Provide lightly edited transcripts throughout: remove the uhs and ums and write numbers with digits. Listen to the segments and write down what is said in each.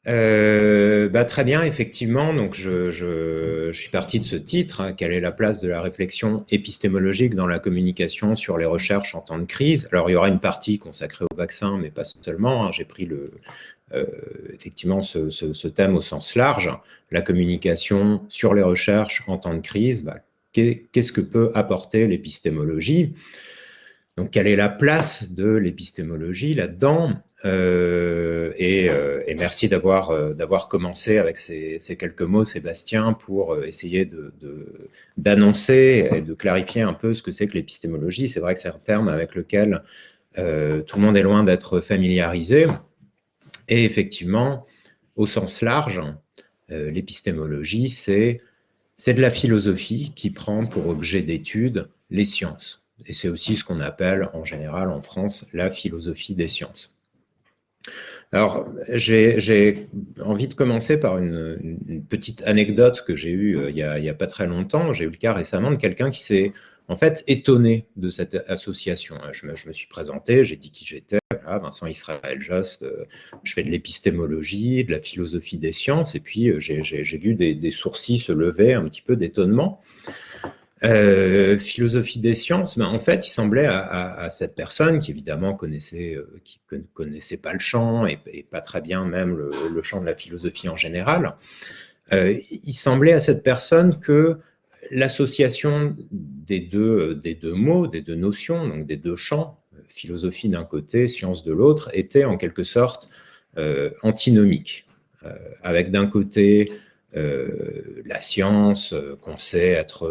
Très bien, effectivement. Donc, je suis parti de ce titre, hein, quelle est la place de la réflexion épistémologique dans la communication sur les recherches en temps de crise? Alors, il y aura une partie consacrée au vaccin, mais pas seulement, hein. J'ai pris effectivement ce thème au sens large, la communication sur les recherches en temps de crise. Qu'est-ce que peut apporter l'épistémologie? Donc, quelle est la place de l'épistémologie là-dedans? Et merci d'avoir commencé avec ces quelques mots, Sébastien, pour essayer d'annoncer et de clarifier un peu ce que c'est que l'épistémologie. C'est vrai que c'est un terme avec lequel tout le monde est loin d'être familiarisé. Et effectivement, au sens large, l'épistémologie, c'est de la philosophie qui prend pour objet d'étude les sciences. Et c'est aussi ce qu'on appelle en général en France la philosophie des sciences. Alors, j'ai envie de commencer par une petite anecdote que j'ai eue il y a pas très longtemps. J'ai eu le cas récemment de quelqu'un qui s'est en fait étonné de cette association. Je me suis présenté, j'ai dit qui j'étais. Voilà, Vincent Israël Jost, je fais de l'épistémologie, de la philosophie des sciences, et puis j'ai vu des sourcils se lever un petit peu d'étonnement. Philosophie des sciences, en fait, il semblait à cette personne qui évidemment connaissait pas le champ et pas très bien même le champ de la philosophie en général. Il semblait à cette personne que l'association des deux mots, des deux notions, donc des deux champs, philosophie d'un côté, science de l'autre, était en quelque sorte antinomique. Avec d'un côté la science, qu'on sait être,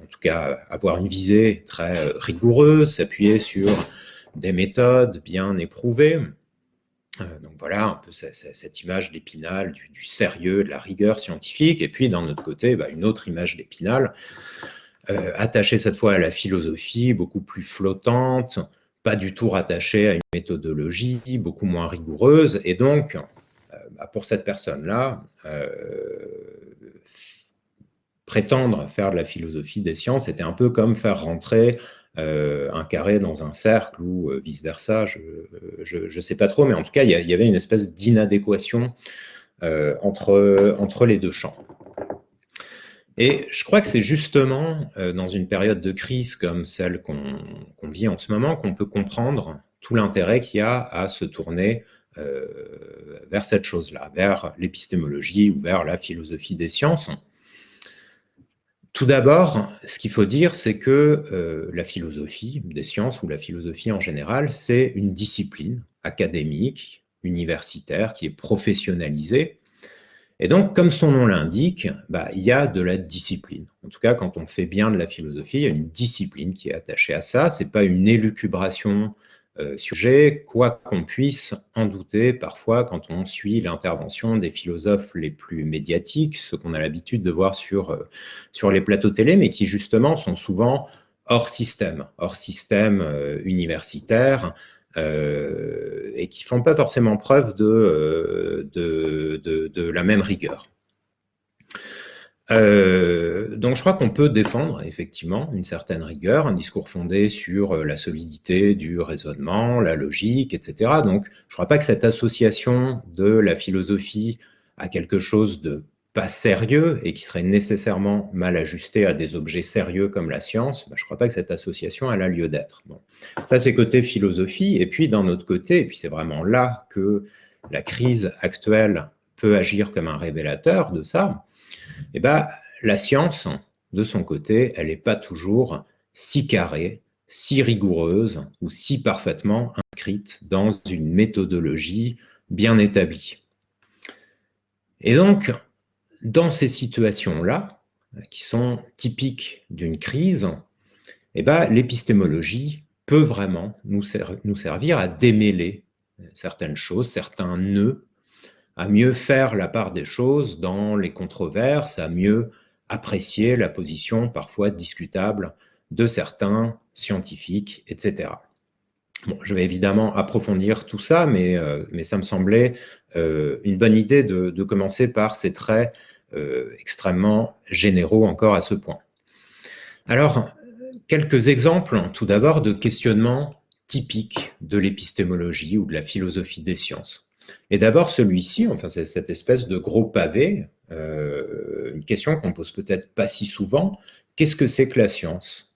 en tout cas, avoir une visée très rigoureuse, s'appuyer sur des méthodes bien éprouvées. Donc voilà, un peu cette image d'Épinal, du sérieux, de la rigueur scientifique, et puis d'un autre côté, une autre image d'Épinal, attachée cette fois à la philosophie, beaucoup plus flottante, pas du tout rattachée à une méthodologie, beaucoup moins rigoureuse, et donc pour cette personne-là, prétendre faire de la philosophie des sciences était un peu comme faire rentrer un carré dans un cercle ou vice-versa, je ne sais pas trop, mais en tout cas, il y avait une espèce d'inadéquation entre les deux champs. Et je crois que c'est justement dans une période de crise comme celle qu'on vit en ce moment qu'on peut comprendre tout l'intérêt qu'il y a à se tourner vers cette chose-là, vers l'épistémologie ou vers la philosophie des sciences. Tout d'abord, ce qu'il faut dire, c'est que la philosophie des sciences ou la philosophie en général, c'est une discipline académique, universitaire, qui est professionnalisée. Et donc, comme son nom l'indique, il y a de la discipline. En tout cas, quand on fait bien de la philosophie, il y a une discipline qui est attachée à ça. C'est pas une élucubration sujet, quoi qu'on puisse en douter parfois quand on suit l'intervention des philosophes les plus médiatiques, ceux qu'on a l'habitude de voir sur les plateaux télé, mais qui justement sont souvent hors système universitaire, et qui font pas forcément preuve de la même rigueur. Donc je crois qu'on peut défendre effectivement une certaine rigueur, un discours fondé sur la solidité du raisonnement, la logique, etc. Donc je ne crois pas que cette association de la philosophie à quelque chose de pas sérieux et qui serait nécessairement mal ajusté à des objets sérieux comme la science, je ne crois pas que cette association elle a lieu d'être. Bon. Ça c'est côté philosophie, et puis d'un autre côté, et puis c'est vraiment là que la crise actuelle peut agir comme un révélateur de ça, la science, de son côté, elle n'est pas toujours si carrée, si rigoureuse ou si parfaitement inscrite dans une méthodologie bien établie. Et donc, dans ces situations-là, qui sont typiques d'une crise, l'épistémologie peut vraiment nous servir à démêler certaines choses, certains nœuds, à mieux faire la part des choses dans les controverses, à mieux apprécier la position parfois discutable de certains scientifiques, etc. Bon, je vais évidemment approfondir tout ça, mais ça me semblait une bonne idée de commencer par ces traits extrêmement généraux encore à ce point. Alors, quelques exemples tout d'abord de questionnements typiques de l'épistémologie ou de la philosophie des sciences. Et d'abord celui-ci, enfin c'est cette espèce de gros pavé, une question qu'on pose peut-être pas si souvent, qu'est-ce que c'est que la science?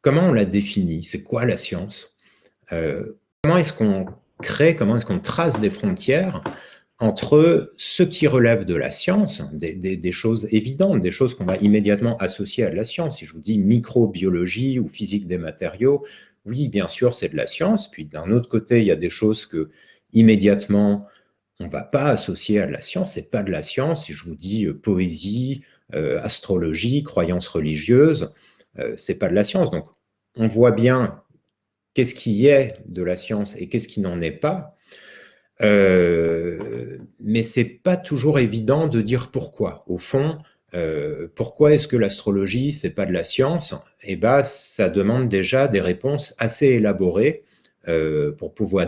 Comment on la définit? C'est quoi la science? Comment est-ce qu'on crée, comment est-ce qu'on trace des frontières entre ce qui relève de la science, des choses évidentes, des choses qu'on va immédiatement associer à de la science. Si je vous dis microbiologie ou physique des matériaux, oui, bien sûr, c'est de la science. Puis d'un autre côté, il y a des choses que immédiatement on ne va pas associer à de la science, c'est pas de la science. Si je vous dis poésie, astrologie, croyances religieuses, c'est pas de la science. Donc on voit bien qu'est-ce qui est de la science et qu'est-ce qui n'en est pas. Mais c'est pas toujours évident de dire pourquoi. Au fond, pourquoi est-ce que l'astrologie c'est pas de la science? Eh ben, ça demande déjà des réponses assez élaborées pour pouvoir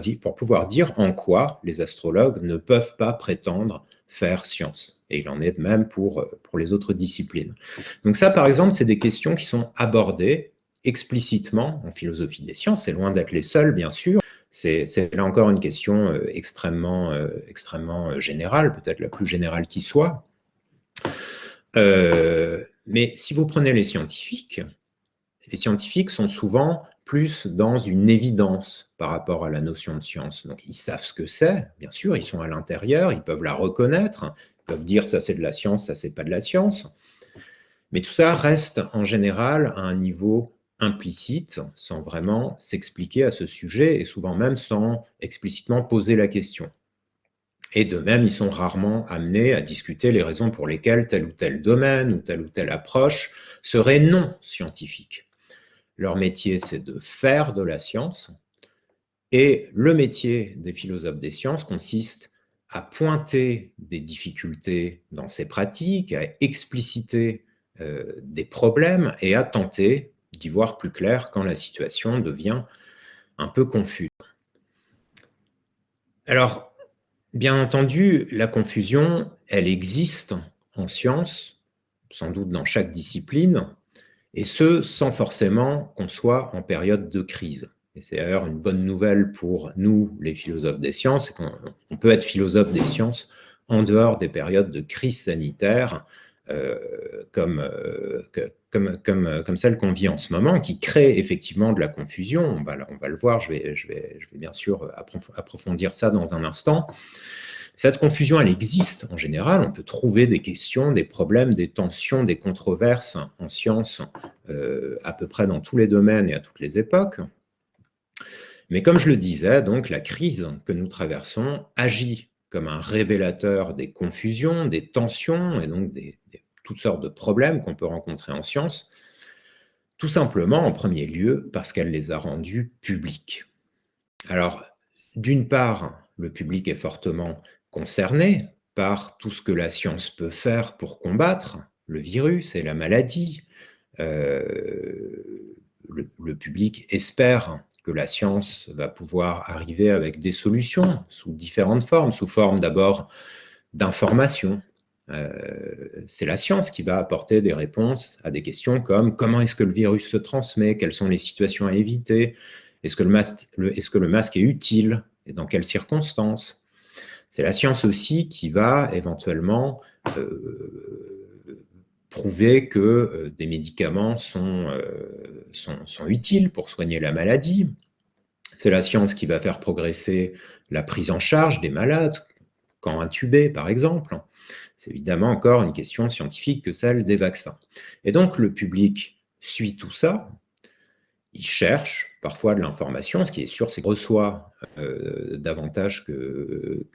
dire en quoi les astrologues ne peuvent pas prétendre faire science. Et il en est de même pour les autres disciplines. Donc ça, par exemple, c'est des questions qui sont abordées explicitement en philosophie des sciences. C'est loin d'être les seules, bien sûr. C'est là encore une question extrêmement générale, peut-être la plus générale qui soit. Mais si vous prenez les scientifiques sont souvent plus dans une évidence par rapport à la notion de science. Donc ils savent ce que c'est, bien sûr, ils sont à l'intérieur, ils peuvent la reconnaître, ils peuvent dire ça c'est de la science, ça c'est pas de la science. Mais tout ça reste en général à un niveau implicite, sans vraiment s'expliquer à ce sujet, et souvent même sans explicitement poser la question. Et de même, ils sont rarement amenés à discuter les raisons pour lesquelles tel ou tel domaine ou telle approche serait non scientifique. Leur métier, c'est de faire de la science, et le métier des philosophes des sciences consiste à pointer des difficultés dans ces pratiques, à expliciter des problèmes et à tenter d'y voir plus clair quand la situation devient un peu confuse. Alors, bien entendu, la confusion, elle existe en science, sans doute dans chaque discipline, et ce, sans forcément qu'on soit en période de crise. Et c'est d'ailleurs une bonne nouvelle pour nous, les philosophes des sciences, c'est qu'on peut être philosophe des sciences en dehors des périodes de crise sanitaire, comme celle qu'on vit en ce moment, qui crée effectivement de la confusion. On va le voir, je vais bien sûr approfondir ça dans un instant. Cette confusion, elle existe en général. On peut trouver des questions, des problèmes, des tensions, des controverses en sciences à peu près dans tous les domaines et à toutes les époques. Mais comme je le disais, donc la crise que nous traversons agit comme un révélateur des confusions, des tensions et donc toutes sortes de problèmes qu'on peut rencontrer en sciences, tout simplement en premier lieu parce qu'elle les a rendus publics. Alors, d'une part, le public est fortement concerné par tout ce que la science peut faire pour combattre le virus et la maladie. Le public espère que la science va pouvoir arriver avec des solutions sous différentes formes, sous forme d'abord d'information. C'est la science qui va apporter des réponses à des questions comme comment est-ce que le virus se transmet, quelles sont les situations à éviter, est-ce que le masque est utile et dans quelles circonstances. C'est la science aussi qui va éventuellement prouver que des médicaments sont utiles pour soigner la maladie. C'est la science qui va faire progresser la prise en charge des malades, quand intubés par exemple. C'est évidemment encore une question scientifique que celle des vaccins. Et donc le public suit tout ça, il cherche parfois de l'information, ce qui est sûr, c'est qu'il reçoit davantage que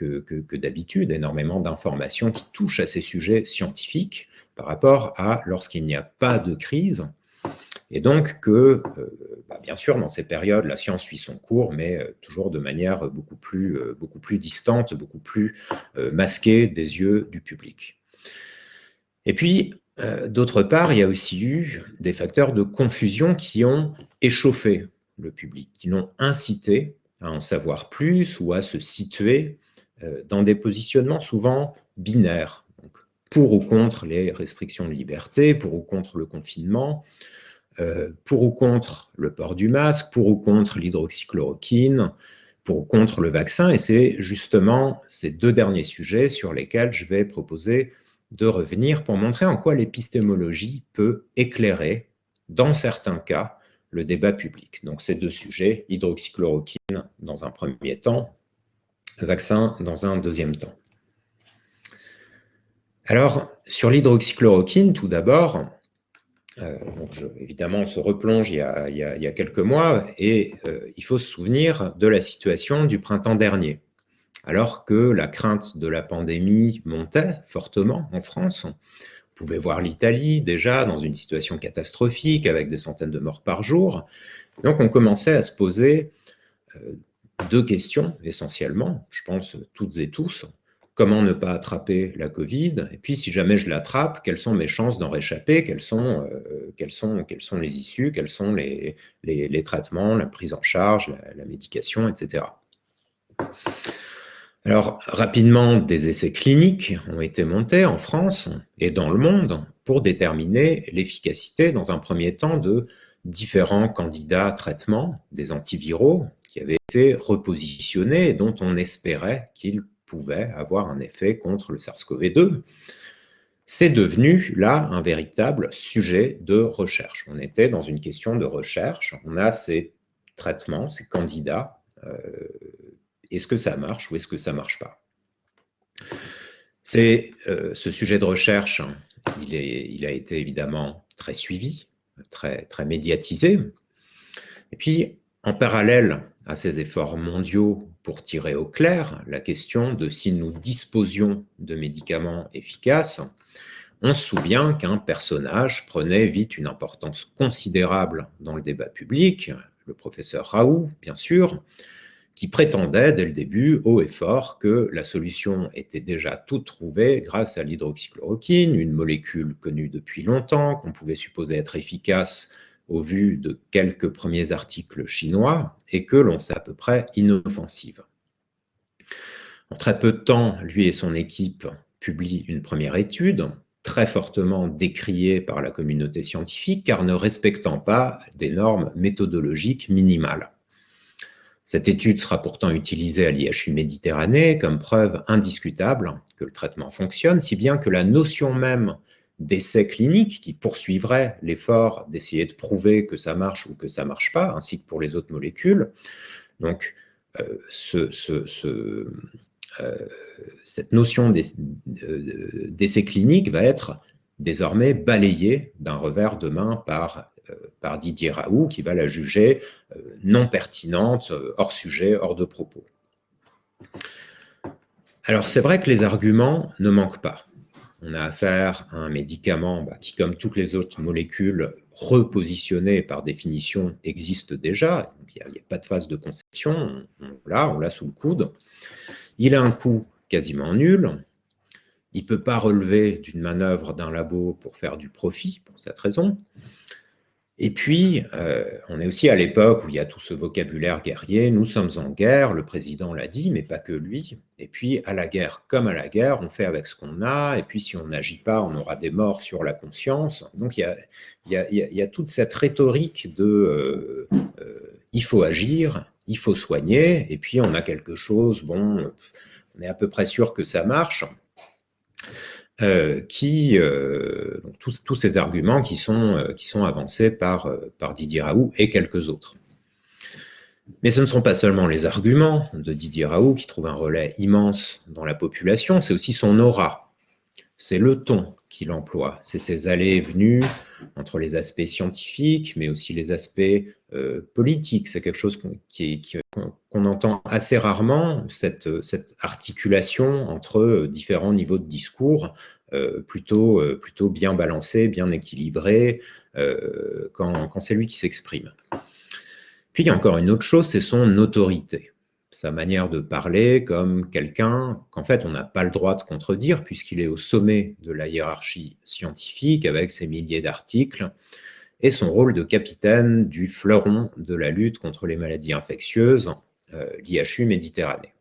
d'habitude énormément d'informations qui touchent à ces sujets scientifiques par rapport à lorsqu'il n'y a pas de crise. Et donc que, bien sûr, dans ces périodes, la science suit son cours, mais toujours de manière beaucoup plus distante, beaucoup plus masquée des yeux du public. Et puis, d'autre part, il y a aussi eu des facteurs de confusion qui ont échauffé le public, qui l'ont incité à en savoir plus ou à se situer dans des positionnements souvent binaires. Donc, pour ou contre les restrictions de liberté, pour ou contre le confinement, pour ou contre le port du masque, pour ou contre l'hydroxychloroquine, pour ou contre le vaccin, et c'est justement ces deux derniers sujets sur lesquels je vais proposer de revenir pour montrer en quoi l'épistémologie peut éclairer, dans certains cas, le débat public. Donc ces deux sujets, hydroxychloroquine dans un premier temps, vaccin dans un deuxième temps. Alors, sur l'hydroxychloroquine, tout d'abord, évidemment, on se replonge il y a quelques mois, et il faut se souvenir de la situation du printemps dernier. Alors que la crainte de la pandémie montait fortement en France, on pouvait voir l'Italie déjà dans une situation catastrophique avec des centaines de morts par jour. Donc on commençait à se poser deux questions essentiellement, je pense toutes et tous. Comment ne pas attraper la Covid? Et puis si jamais je l'attrape, quelles sont mes chances d'en réchapper? Quelles sont les issues? Quels sont les traitements, la prise en charge, la médication, etc. Alors, rapidement, des essais cliniques ont été montés en France et dans le monde pour déterminer l'efficacité, dans un premier temps, de différents candidats à traitement, des antiviraux, qui avaient été repositionnés et dont on espérait qu'ils pouvaient avoir un effet contre le SARS-CoV-2. C'est devenu, là, un véritable sujet de recherche. On était dans une question de recherche. On a ces traitements, ces candidats. Est-ce que ça marche ou est-ce que ça ne marche pas? Ce sujet de recherche, il a été évidemment très suivi, très médiatisé. Et puis, en parallèle à ces efforts mondiaux pour tirer au clair la question de si nous disposions de médicaments efficaces, on se souvient qu'un personnage prenait vite une importance considérable dans le débat public, le professeur Raoult, bien sûr, qui prétendait dès le début, haut et fort, que la solution était déjà toute trouvée grâce à l'hydroxychloroquine, une molécule connue depuis longtemps, qu'on pouvait supposer être efficace au vu de quelques premiers articles chinois, et que l'on sait à peu près inoffensive. En très peu de temps, lui et son équipe publient une première étude, très fortement décriée par la communauté scientifique, car ne respectant pas des normes méthodologiques minimales. Cette étude sera pourtant utilisée à l'IHU Méditerranée comme preuve indiscutable que le traitement fonctionne, si bien que la notion même d'essai clinique qui poursuivrait l'effort d'essayer de prouver que ça marche ou que ça ne marche pas, ainsi que pour les autres molécules. Donc, cette notion d'essai clinique va être désormais balayée d'un revers de main par Didier Raoult, qui va la juger non pertinente, hors sujet, hors de propos. Alors c'est vrai que les arguments ne manquent pas. On a affaire à un médicament qui, comme toutes les autres molécules repositionnées par définition, existe déjà. Il n'y a pas de phase de conception, on l'a sous le coude. Il a un coût quasiment nul. Il ne peut pas relever d'une manœuvre d'un labo pour faire du profit, pour cette raison. Et puis, on est aussi à l'époque où il y a tout ce vocabulaire guerrier. Nous sommes en guerre, le président l'a dit, mais pas que lui. Et puis, à la guerre comme à la guerre, on fait avec ce qu'on a. Et puis, si on n'agit pas, on aura des morts sur la conscience. Donc, il y a toute cette rhétorique de il faut agir, il faut soigner. Et puis, on a quelque chose, bon, on est à peu près sûr que ça marche. Tous ces arguments qui sont avancés par Didier Raoult et quelques autres. Mais ce ne sont pas seulement les arguments de Didier Raoult qui trouvent un relais immense dans la population, c'est aussi son aura, c'est le ton qu'il emploie, c'est ses allées et venues entre les aspects scientifiques, mais aussi les aspects politiques. C'est quelque chose qu'on entend assez rarement, cette articulation entre différents niveaux de discours, plutôt bien balancé, bien équilibré, quand c'est lui qui s'exprime. Puis il y a encore une autre chose, c'est son autorité. Sa manière de parler comme quelqu'un qu'en fait on n'a pas le droit de contredire puisqu'il est au sommet de la hiérarchie scientifique avec ses milliers d'articles et son rôle de capitaine du fleuron de la lutte contre les maladies infectieuses, l'IHU Méditerranée.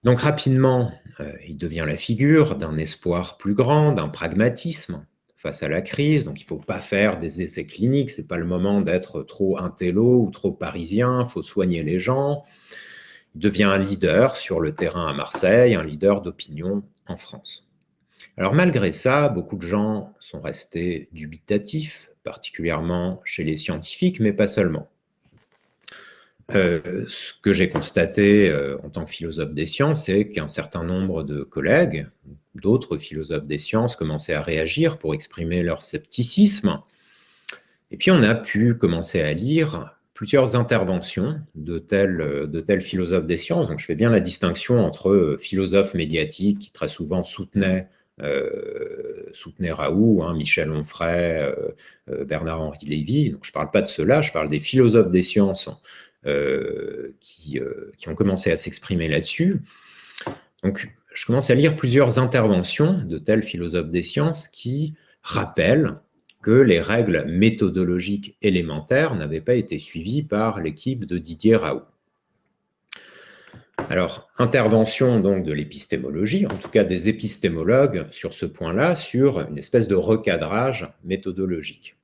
Donc rapidement, il devient la figure d'un espoir plus grand, d'un pragmatisme face à la crise, donc il ne faut pas faire des essais cliniques, ce n'est pas le moment d'être trop intello ou trop parisien, il faut soigner les gens. Il devient un leader sur le terrain à Marseille, un leader d'opinion en France. Alors malgré ça, beaucoup de gens sont restés dubitatifs, particulièrement chez les scientifiques, mais pas seulement. Ce que j'ai constaté en tant que philosophe des sciences, c'est qu'un certain nombre de collègues, d'autres philosophes des sciences, commençaient à réagir pour exprimer leur scepticisme. Et puis on a pu commencer à lire plusieurs interventions de tels philosophes des sciences. Donc je fais bien la distinction entre philosophes médiatiques qui très souvent soutenaient Raoult, hein, Michel Onfray, Bernard-Henri Lévy. Donc je ne parle pas de ceux-là, je parle des philosophes des sciences qui ont commencé à s'exprimer là-dessus. Donc, je commence à lire plusieurs interventions de tels philosophes des sciences qui rappellent que les règles méthodologiques élémentaires n'avaient pas été suivies par l'équipe de Didier Raoult. Alors, intervention donc de l'épistémologie, en tout cas des épistémologues sur ce point-là, sur une espèce de recadrage méthodologique.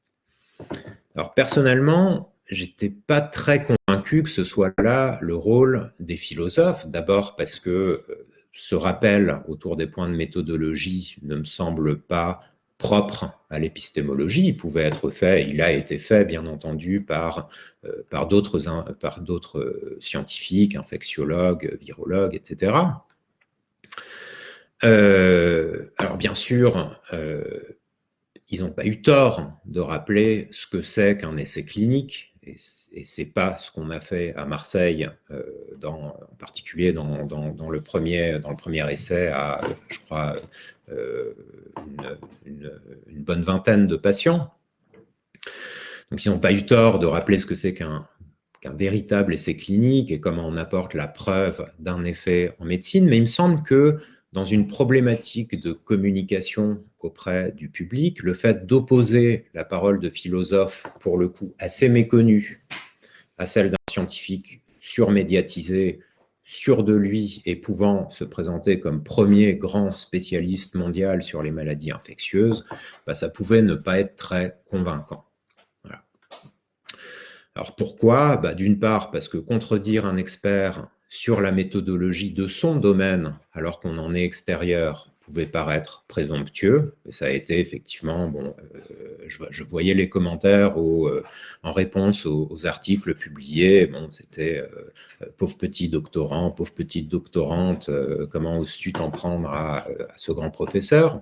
Alors, personnellement, j'étais pas très convaincu que ce soit là le rôle des philosophes. D'abord parce que ce rappel autour des points de méthodologie ne me semble pas propre à l'épistémologie. Il pouvait être fait, il a été fait, bien entendu, par d'autres scientifiques, infectiologues, virologues, etc. Alors, bien sûr, ils n'ont pas eu tort de rappeler ce que c'est qu'un essai clinique, et ce n'est pas ce qu'on a fait à Marseille, en particulier dans le premier essai à, je crois, une bonne vingtaine de patients. Donc ils n'ont pas eu tort de rappeler ce que c'est qu'un véritable essai clinique et comment on apporte la preuve d'un effet en médecine, mais il me semble que dans une problématique de communication auprès du public, le fait d'opposer la parole de philosophe, pour le coup assez méconnue, à celle d'un scientifique surmédiatisé, sûr de lui et pouvant se présenter comme premier grand spécialiste mondial sur les maladies infectieuses, ça pouvait ne pas être très convaincant. Voilà. Alors pourquoi ? D'une part, parce que contredire un expert sur la méthodologie de son domaine, alors qu'on en est extérieur, pouvait paraître présomptueux. Et ça a été effectivement, je voyais les commentaires en réponse aux articles publiés. Bon, c'était pauvre petit doctorant, pauvre petite doctorante, comment oses-tu t'en prendre à ce grand professeur ?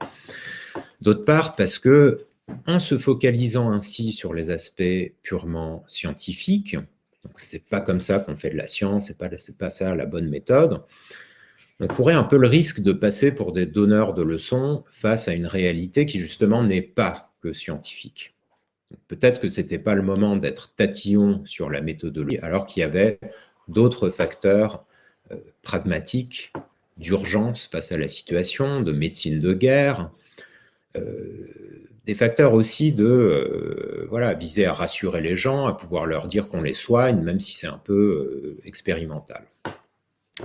D'autre part, parce que en se focalisant ainsi sur les aspects purement scientifiques, c'est pas comme ça qu'on fait de la science, c'est pas ça la bonne méthode, on courait un peu le risque de passer pour des donneurs de leçons face à une réalité qui justement n'est pas que scientifique. Peut-être que c'était pas le moment d'être tatillon sur la méthodologie, alors qu'il y avait d'autres facteurs pragmatiques, d'urgence face à la situation, de médecine de guerre, des facteurs aussi de viser à rassurer les gens, à pouvoir leur dire qu'on les soigne, même si c'est un peu expérimental.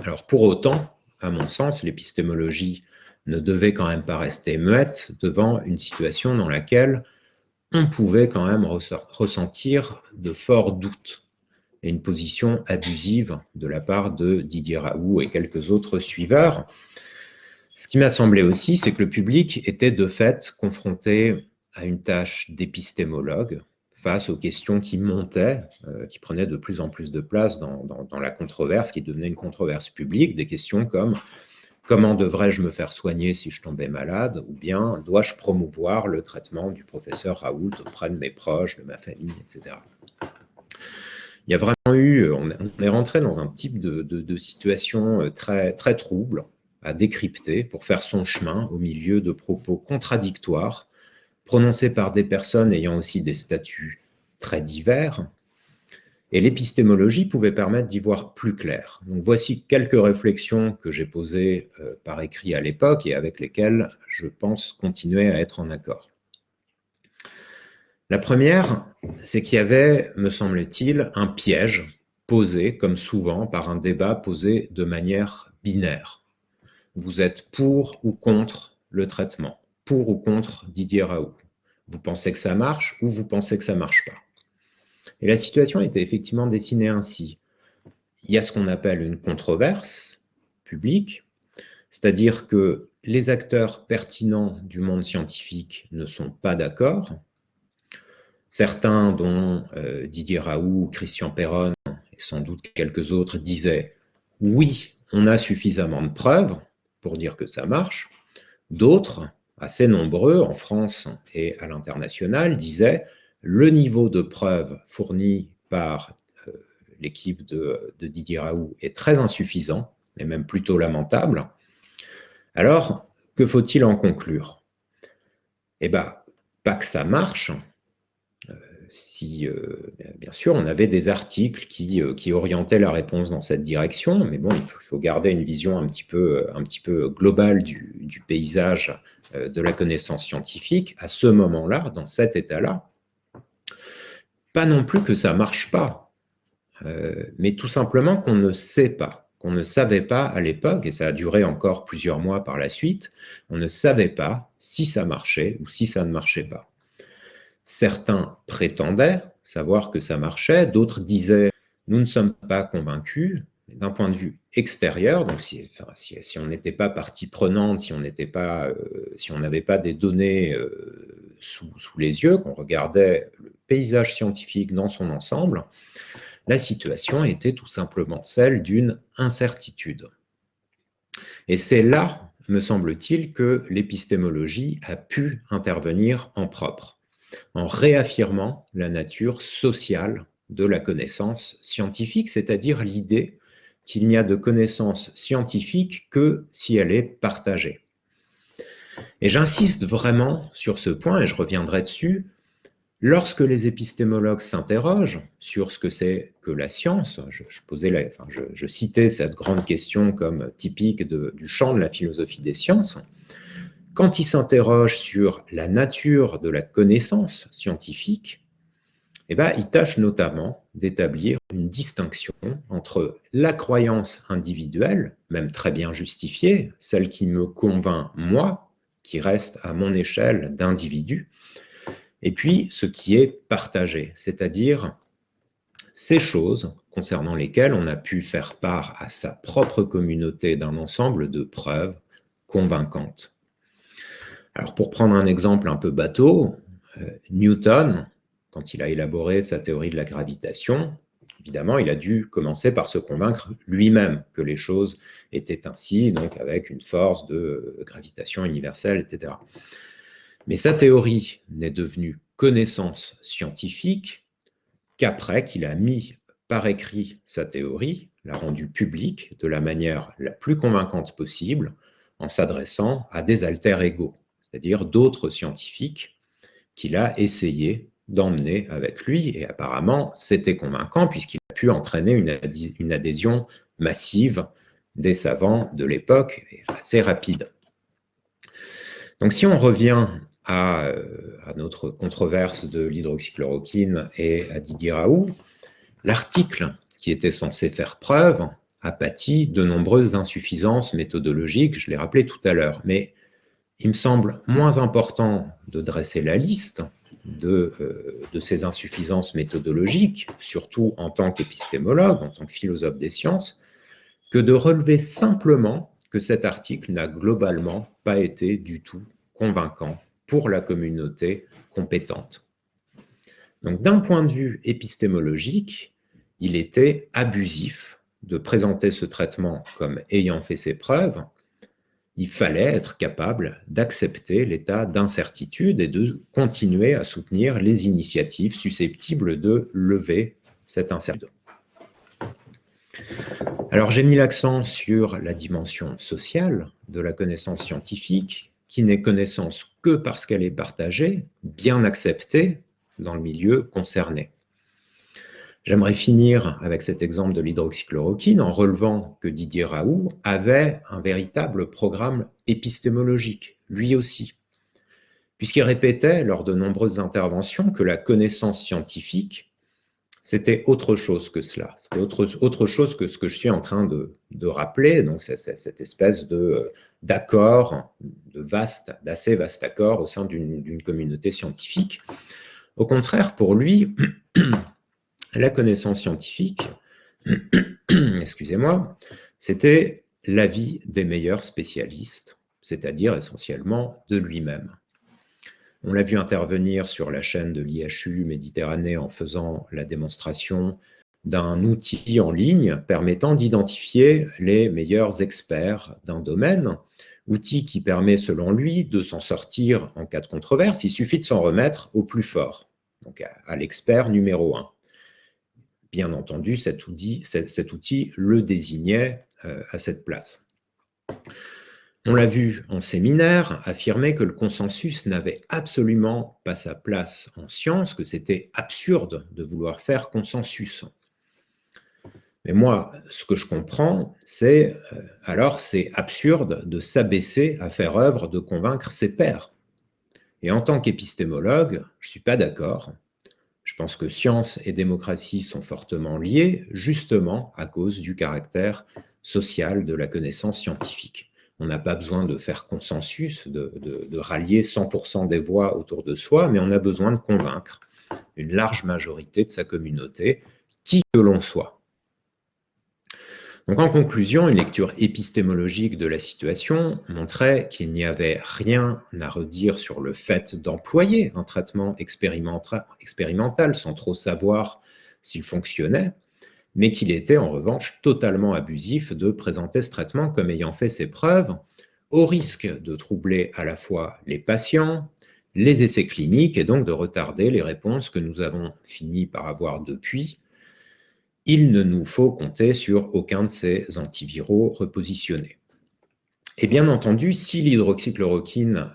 Alors pour autant, à mon sens, l'épistémologie ne devait quand même pas rester muette devant une situation dans laquelle on pouvait quand même ressentir de forts doutes et une position abusive de la part de Didier Raoult et quelques autres suiveurs. Ce qui m'a semblé aussi, c'est que le public était de fait confronté à une tâche d'épistémologue face aux questions qui montaient, qui prenaient de plus en plus de place dans la controverse, qui devenait une controverse publique, des questions comme « Comment devrais-je me faire soigner si je tombais malade ?» ou bien « Dois-je promouvoir le traitement du professeur Raoult auprès de mes proches, de ma famille, etc. » Il y a vraiment eu, on est rentré dans un type de situation très, très trouble à décrypter pour faire son chemin au milieu de propos contradictoires prononcés par des personnes ayant aussi des statuts très divers. Et l'épistémologie pouvait permettre d'y voir plus clair. Donc voici quelques réflexions que j'ai posées par écrit à l'époque et avec lesquelles je pense continuer à être en accord. La première, c'est qu'il y avait, me semble-t-il, un piège posé, comme souvent, par un débat posé de manière binaire. Vous êtes pour ou contre le traitement, pour ou contre Didier Raoult. Vous pensez que ça marche ou vous pensez que ça ne marche pas. Et la situation était effectivement dessinée ainsi. Il y a ce qu'on appelle une controverse publique, c'est-à-dire que les acteurs pertinents du monde scientifique ne sont pas d'accord. Certains, dont Didier Raoult, Christian Perron et sans doute quelques autres, disaient « oui, on a suffisamment de preuves pour dire que ça marche ». D'autres, assez nombreux en France et à l'international, disaient « le niveau de preuves fourni par l'équipe de Didier Raoult est très insuffisant, et même plutôt lamentable. Alors, que faut-il en conclure? Eh bien, pas que ça marche. Si, bien sûr, on avait des articles qui orientaient la réponse dans cette direction, mais bon, il faut garder une vision un petit peu globale du paysage de la connaissance scientifique à ce moment-là, dans cet état-là. Pas non plus que ça ne marche pas, mais tout simplement qu'on ne sait pas, qu'on ne savait pas à l'époque, et ça a duré encore plusieurs mois par la suite, on ne savait pas si ça marchait ou si ça ne marchait pas. Certains prétendaient savoir que ça marchait, d'autres disaient « nous ne sommes pas convaincus ». D'un point de vue extérieur, donc si on n'était pas partie prenante, si on n'avait pas des données sous les yeux, qu'on regardait le paysage scientifique dans son ensemble, la situation était tout simplement celle d'une incertitude. Et c'est là, me semble-t-il, que l'épistémologie a pu intervenir en propre, en réaffirmant la nature sociale de la connaissance scientifique, c'est-à-dire l'idée qu'il n'y a de connaissance scientifique que si elle est partagée. Et j'insiste vraiment sur ce point, et je reviendrai dessus, lorsque les épistémologues s'interrogent sur ce que c'est que la science, je citais cette grande question comme typique du champ de la philosophie des sciences, quand ils s'interrogent sur la nature de la connaissance scientifique, eh ben, ils tâchent notamment d'établir une distinction entre la croyance individuelle, même très bien justifiée, celle qui me convainc moi, qui reste à mon échelle d'individu, et puis ce qui est partagé, c'est-à-dire ces choses concernant lesquelles on a pu faire part à sa propre communauté d'un ensemble de preuves convaincantes. Alors pour prendre un exemple un peu bateau, Newton, quand il a élaboré sa théorie de la gravitation, évidemment, il a dû commencer par se convaincre lui-même que les choses étaient ainsi, donc avec une force de gravitation universelle, etc. Mais sa théorie n'est devenue connaissance scientifique qu'après qu'il a mis par écrit sa théorie, l'a rendue publique de la manière la plus convaincante possible, en s'adressant à des alter ego, c'est-à-dire d'autres scientifiques qu'il a essayé d'emmener avec lui, et apparemment c'était convaincant puisqu'il a pu entraîner une adhésion massive des savants de l'époque, et assez rapide. Donc si on revient à notre controverse de l'hydroxychloroquine et à Didier Raoult, l'article qui était censé faire preuve a pâti de nombreuses insuffisances méthodologiques, je l'ai rappelé tout à l'heure, mais il me semble moins important de dresser la liste de ces insuffisances méthodologiques, surtout en tant qu'épistémologue, en tant que philosophe des sciences, que de relever simplement que cet article n'a globalement pas été du tout convaincant pour la communauté compétente. Donc d'un point de vue épistémologique, il était abusif de présenter ce traitement comme ayant fait ses preuves. Il fallait être capable d'accepter l'état d'incertitude et de continuer à soutenir les initiatives susceptibles de lever cette incertitude. Alors j'ai mis l'accent sur la dimension sociale de la connaissance scientifique, qui n'est connaissance que parce qu'elle est partagée, bien acceptée dans le milieu concerné. J'aimerais finir avec cet exemple de l'hydroxychloroquine en relevant que Didier Raoult avait un véritable programme épistémologique, lui aussi, puisqu'il répétait lors de nombreuses interventions que la connaissance scientifique C'était autre chose que cela. C'était autre chose que ce que je suis en train de rappeler. Donc, c'est cette espèce d'accord, d'assez vaste accord au sein d'une communauté scientifique. Au contraire, pour lui, la connaissance scientifique, excusez-moi, c'était l'avis des meilleurs spécialistes, c'est-à-dire essentiellement de lui-même. On l'a vu intervenir sur la chaîne de l'IHU Méditerranée en faisant la démonstration d'un outil en ligne permettant d'identifier les meilleurs experts d'un domaine, outil qui permet selon lui de s'en sortir en cas de controverse. Il suffit de s'en remettre au plus fort, donc à l'expert numéro 1. Bien entendu, cet outil le désignait à cette place. On l'a vu en séminaire affirmer que le consensus n'avait absolument pas sa place en science, que c'était absurde de vouloir faire consensus. Mais moi, ce que je comprends, c'est alors c'est absurde de s'abaisser à faire œuvre de convaincre ses pairs. Et en tant qu'épistémologue, je ne suis pas d'accord. Je pense que science et démocratie sont fortement liées, justement à cause du caractère social de la connaissance scientifique. On n'a pas besoin de faire consensus, de rallier 100% des voix autour de soi, mais on a besoin de convaincre une large majorité de sa communauté, qui que l'on soit. Donc en conclusion, une lecture épistémologique de la situation montrait qu'il n'y avait rien à redire sur le fait d'employer un traitement expérimental sans trop savoir s'il fonctionnait, mais qu'il était en revanche totalement abusif de présenter ce traitement comme ayant fait ses preuves, au risque de troubler à la fois les patients, les essais cliniques et donc de retarder les réponses que nous avons fini par avoir depuis. Il ne nous faut compter sur aucun de ces antiviraux repositionnés. Et bien entendu, si l'hydroxychloroquine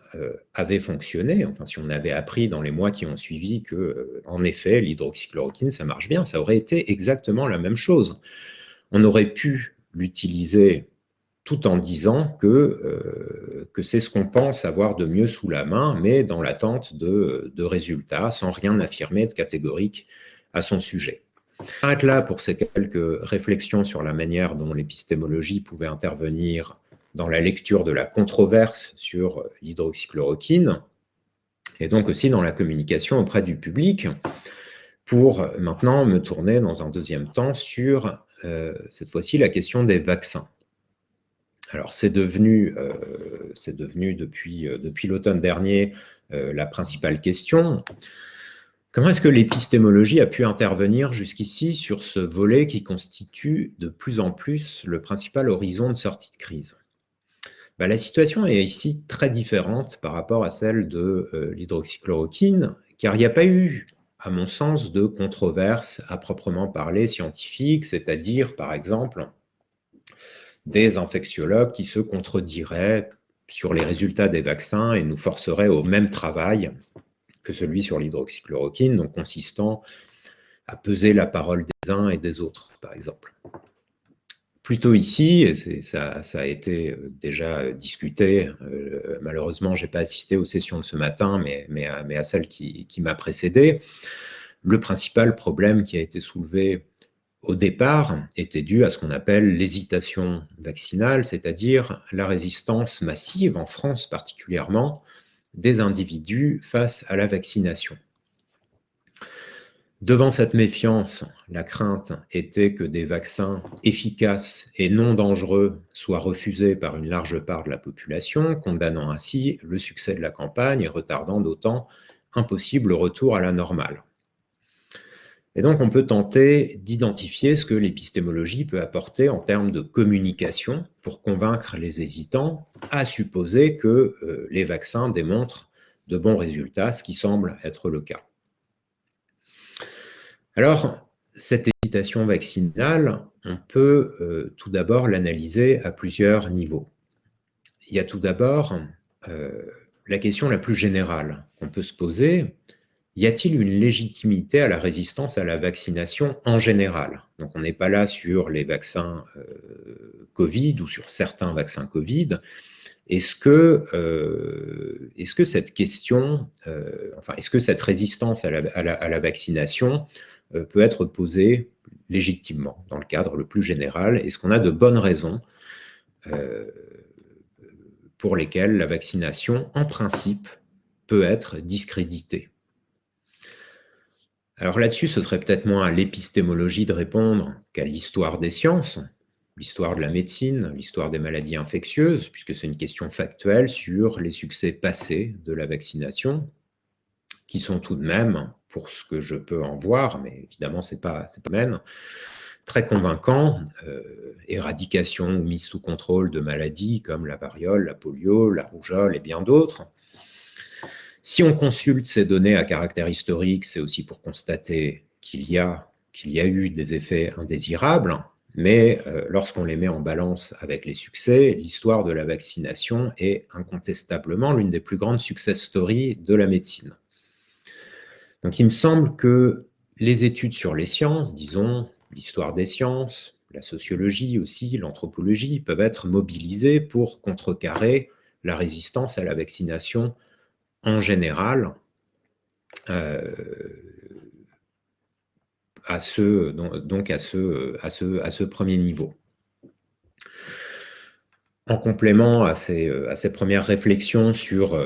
avait fonctionné, enfin si on avait appris dans les mois qui ont suivi que, en effet, l'hydroxychloroquine, ça marche bien, ça aurait été exactement la même chose. On aurait pu l'utiliser tout en disant que c'est ce qu'on pense avoir de mieux sous la main, mais dans l'attente de résultats, sans rien affirmer de catégorique à son sujet. J'arrête là pour ces quelques réflexions sur la manière dont l'épistémologie pouvait intervenir dans la lecture de la controverse sur l'hydroxychloroquine, et donc aussi dans la communication auprès du public, pour maintenant me tourner dans un deuxième temps sur, cette fois-ci, la question des vaccins. Alors c'est devenu depuis l'automne dernier la principale question. Comment est-ce que l'épistémologie a pu intervenir jusqu'ici sur ce volet qui constitue de plus en plus le principal horizon de sortie de crise? La situation est ici très différente par rapport à celle de l'hydroxychloroquine, car il n'y a pas eu, à mon sens, de controverse à proprement parler scientifique, c'est-à-dire, par exemple, des infectiologues qui se contrediraient sur les résultats des vaccins et nous forceraient au même travail que celui sur l'hydroxychloroquine, donc consistant à peser la parole des uns et des autres, par exemple. Plutôt ici, et ça a été déjà discuté, malheureusement, je n'ai pas assisté aux sessions de ce matin, mais à celle qui m'a précédé, le principal problème qui a été soulevé au départ était dû à ce qu'on appelle l'hésitation vaccinale, c'est-à-dire la résistance massive, en France particulièrement, des individus face à la vaccination. Devant cette méfiance, la crainte était que des vaccins efficaces et non dangereux soient refusés par une large part de la population, condamnant ainsi le succès de la campagne et retardant d'autant un possible retour à la normale. Et donc on peut tenter d'identifier ce que l'épistémologie peut apporter en termes de communication pour convaincre les hésitants, à supposer que les vaccins démontrent de bons résultats, ce qui semble être le cas. Alors, cette hésitation vaccinale, on peut tout d'abord l'analyser à plusieurs niveaux. Il y a tout d'abord la question la plus générale qu'on peut se poser. Y a-t-il une légitimité à la résistance à la vaccination en général? Donc on n'est pas là sur les vaccins Covid ou sur certains vaccins Covid. Est-ce que cette question, est-ce que cette résistance à la vaccination peut être posée légitimement dans le cadre le plus général. Est-ce qu'on a de bonnes raisons pour lesquelles la vaccination, en principe, peut être discréditée? Alors là-dessus, ce serait peut-être moins à l'épistémologie de répondre qu'à l'histoire des sciences, l'histoire de la médecine, l'histoire des maladies infectieuses, puisque c'est une question factuelle sur les succès passés de la vaccination, qui sont tout de même, pour ce que je peux en voir, mais évidemment c'est pas même, très convaincants, éradication ou mise sous contrôle de maladies comme la variole, la polio, la rougeole et bien d'autres. Si on consulte ces données à caractère historique, c'est aussi pour constater qu'il y a eu des effets indésirables, mais lorsqu'on les met en balance avec les succès, l'histoire de la vaccination est incontestablement l'une des plus grandes success stories de la médecine. Donc il me semble que les études sur les sciences, disons l'histoire des sciences, la sociologie aussi, l'anthropologie, peuvent être mobilisées pour contrecarrer la résistance à la vaccination en général, à ce premier niveau. En complément à ces premières réflexions sur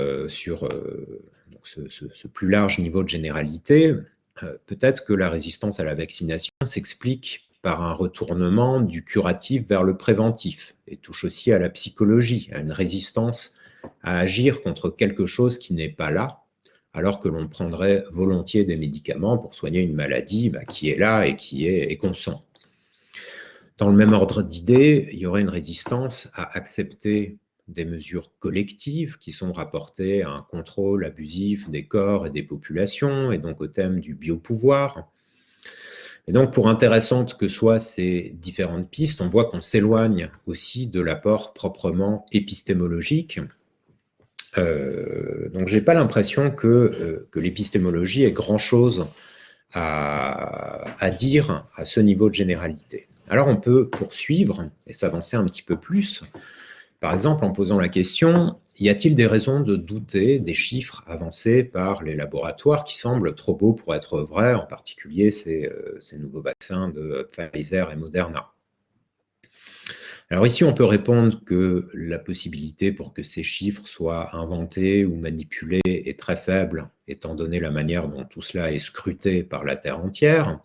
ce plus large niveau de généralité, peut-être que la résistance à la vaccination s'explique par un retournement du curatif vers le préventif et touche aussi à la psychologie, à une résistance à agir contre quelque chose qui n'est pas là, alors que l'on prendrait volontiers des médicaments pour soigner une maladie qui est là et qu'on sent. Dans le même ordre d'idées, il y aurait une résistance à accepter des mesures collectives qui sont rapportées à un contrôle abusif des corps et des populations, et donc au thème du biopouvoir. Et donc, pour intéressantes que soient ces différentes pistes, on voit qu'on s'éloigne aussi de l'apport proprement épistémologique. Donc, j'ai pas l'impression que l'épistémologie ait grand-chose à dire à ce niveau de généralité. Alors, on peut poursuivre et s'avancer un petit peu plus, par exemple en posant la question, y a-t-il des raisons de douter des chiffres avancés par les laboratoires qui semblent trop beaux pour être vrais, en particulier ces nouveaux vaccins de Pfizer et Moderna? Alors ici, on peut répondre que la possibilité pour que ces chiffres soient inventés ou manipulés est très faible, étant donné la manière dont tout cela est scruté par la Terre entière.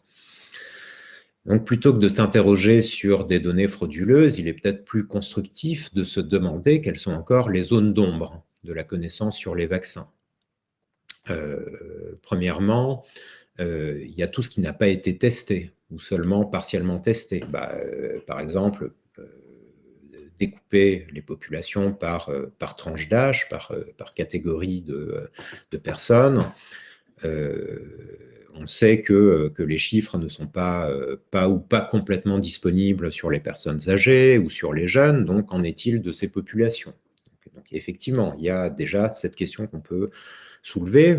Donc plutôt que de s'interroger sur des données frauduleuses, il est peut-être plus constructif de se demander quelles sont encore les zones d'ombre de la connaissance sur les vaccins. Premièrement, il y a tout ce qui n'a pas été testé ou seulement partiellement testé. Par exemple, découper les populations par tranche d'âge, par catégorie de personnes. On sait que les chiffres ne sont pas complètement disponibles sur les personnes âgées ou sur les jeunes, donc qu'en est-il de ces populations? Donc effectivement, il y a déjà cette question qu'on peut soulever.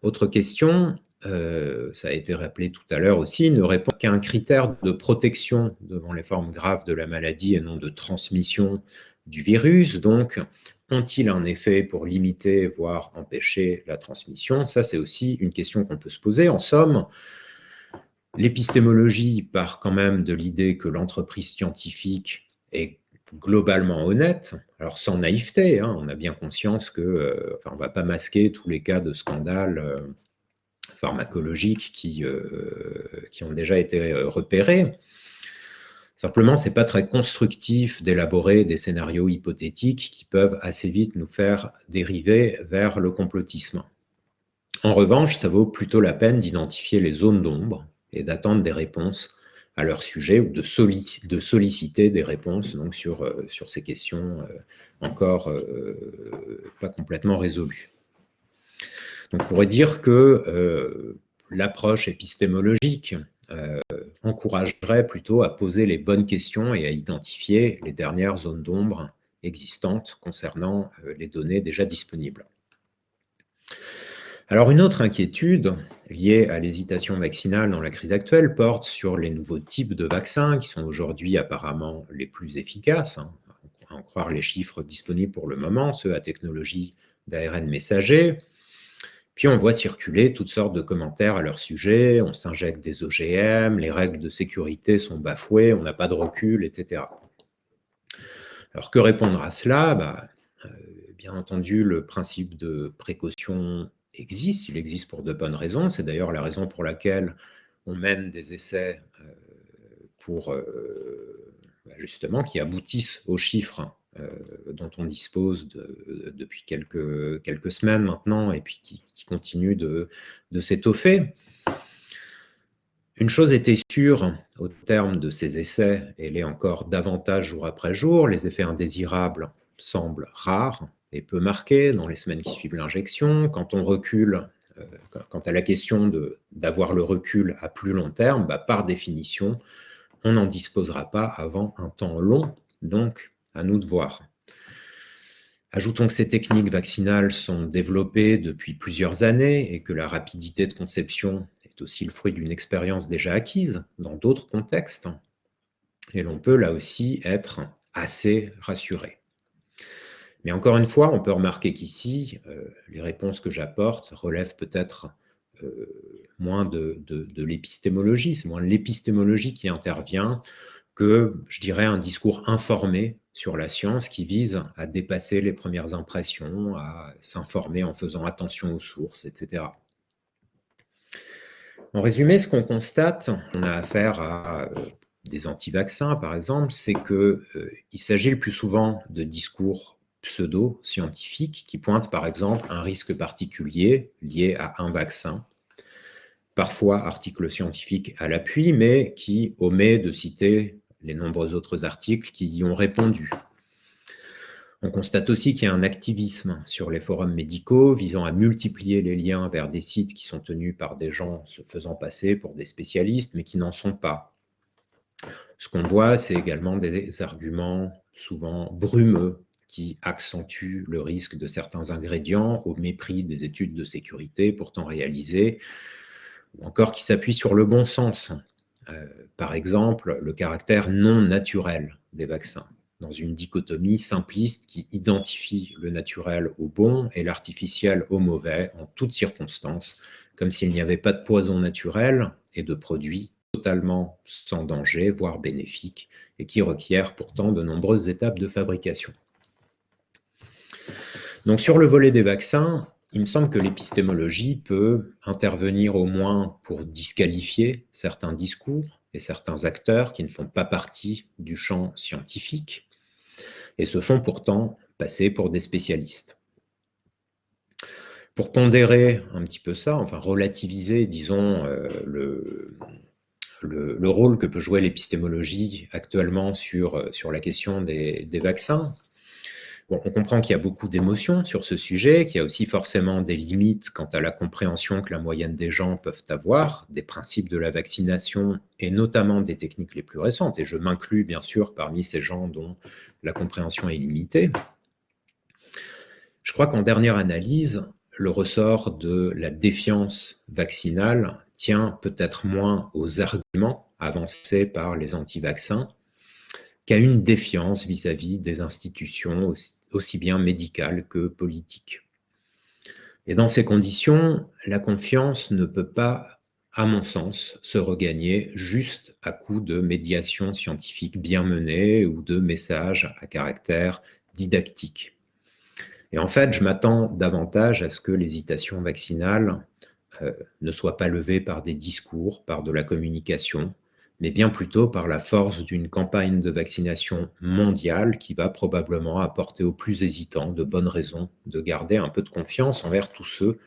Autre question, ça a été rappelé tout à l'heure aussi, ne répond qu'à un critère de protection devant les formes graves de la maladie et non de transmission du virus. Donc, ont-ils un effet pour limiter, voire empêcher la transmission? Ça, c'est aussi une question qu'on peut se poser. En somme, l'épistémologie part quand même de l'idée que l'entreprise scientifique est globalement honnête, alors sans naïveté, hein, on a bien conscience que, on ne va pas masquer tous les cas de scandale pharmacologiques qui ont déjà été repérés. Simplement, ce n'est pas très constructif d'élaborer des scénarios hypothétiques qui peuvent assez vite nous faire dériver vers le complotisme. En revanche, ça vaut plutôt la peine d'identifier les zones d'ombre et d'attendre des réponses à leur sujet ou de solliciter des réponses donc, sur ces questions encore pas complètement résolues. Donc, on pourrait dire que l'approche épistémologique encouragerait plutôt à poser les bonnes questions et à identifier les dernières zones d'ombre existantes concernant les données déjà disponibles. Alors une autre inquiétude liée à l'hésitation vaccinale dans la crise actuelle porte sur les nouveaux types de vaccins qui sont aujourd'hui apparemment les plus efficaces, à en croire les chiffres disponibles pour le moment, ceux à technologie d'ARN messager. Puis on voit circuler toutes sortes de commentaires à leur sujet, on s'injecte des OGM, les règles de sécurité sont bafouées, on n'a pas de recul, etc. Alors que répondre à cela? Bien entendu, le principe de précaution existe, il existe pour de bonnes raisons, c'est d'ailleurs la raison pour laquelle on mène des essais pour justement qui aboutissent aux chiffres dont on dispose depuis quelques semaines maintenant et puis qui continuent de s'étoffer. Une chose était sûre au terme de ces essais, et l'est encore davantage jour après jour, les effets indésirables semblent rares et peu marqués dans les semaines qui suivent l'injection. Quand on recule, quant à la question d'avoir le recul à plus long terme, par définition, on n'en disposera pas avant un temps long, donc à nous de voir. Ajoutons que ces techniques vaccinales sont développées depuis plusieurs années et que la rapidité de conception est aussi le fruit d'une expérience déjà acquise dans d'autres contextes. Et l'on peut là aussi être assez rassuré. Mais encore une fois, on peut remarquer qu'ici, les réponses que j'apporte relèvent peut-être moins de l'épistémologie, c'est moins l'épistémologie qui intervient que, je dirais, un discours informé sur la science qui vise à dépasser les premières impressions, à s'informer en faisant attention aux sources, etc. En résumé, ce qu'on constate, on a affaire à des anti-vaccins par exemple, c'est qu'il s'agit le plus souvent de discours pseudo-scientifiques qui pointent par exemple un risque particulier lié à un vaccin, parfois articles scientifiques à l'appui, mais qui omet de citer les nombreux autres articles qui y ont répondu. On constate aussi qu'il y a un activisme sur les forums médicaux visant à multiplier les liens vers des sites qui sont tenus par des gens se faisant passer pour des spécialistes, mais qui n'en sont pas. Ce qu'on voit, c'est également des arguments souvent brumeux qui accentuent le risque de certains ingrédients au mépris des études de sécurité pourtant réalisées, ou encore qui s'appuient sur le bon sens. Par exemple, le caractère non naturel des vaccins, dans une dichotomie simpliste qui identifie le naturel au bon et l'artificiel au mauvais en toutes circonstances, comme s'il n'y avait pas de poison naturel et de produits totalement sans danger, voire bénéfiques, et qui requièrent pourtant de nombreuses étapes de fabrication. Donc sur le volet des vaccins, il me semble que l'épistémologie peut intervenir au moins pour disqualifier certains discours et certains acteurs qui ne font pas partie du champ scientifique et se font pourtant passer pour des spécialistes. Pour pondérer un petit peu ça, enfin relativiser, disons, le rôle que peut jouer l'épistémologie actuellement sur la question des vaccins, bon, on comprend qu'il y a beaucoup d'émotions sur ce sujet, qu'il y a aussi forcément des limites quant à la compréhension que la moyenne des gens peuvent avoir des principes de la vaccination et notamment des techniques les plus récentes. Et je m'inclus bien sûr parmi ces gens dont la compréhension est limitée. Je crois qu'en dernière analyse, le ressort de la défiance vaccinale tient peut-être moins aux arguments avancés par les anti-vaccins qu'à une défiance vis-à-vis des institutions aussi bien médicales que politiques. Et dans ces conditions, la confiance ne peut pas, à mon sens, se regagner juste à coup de médiation scientifique bien menée ou de messages à caractère didactique. Et en fait, je m'attends davantage à ce que l'hésitation vaccinale ne soit pas levée par des discours, par de la communication, mais bien plutôt par la force d'une campagne de vaccination mondiale qui va probablement apporter aux plus hésitants de bonnes raisons de garder un peu de confiance envers tous ceux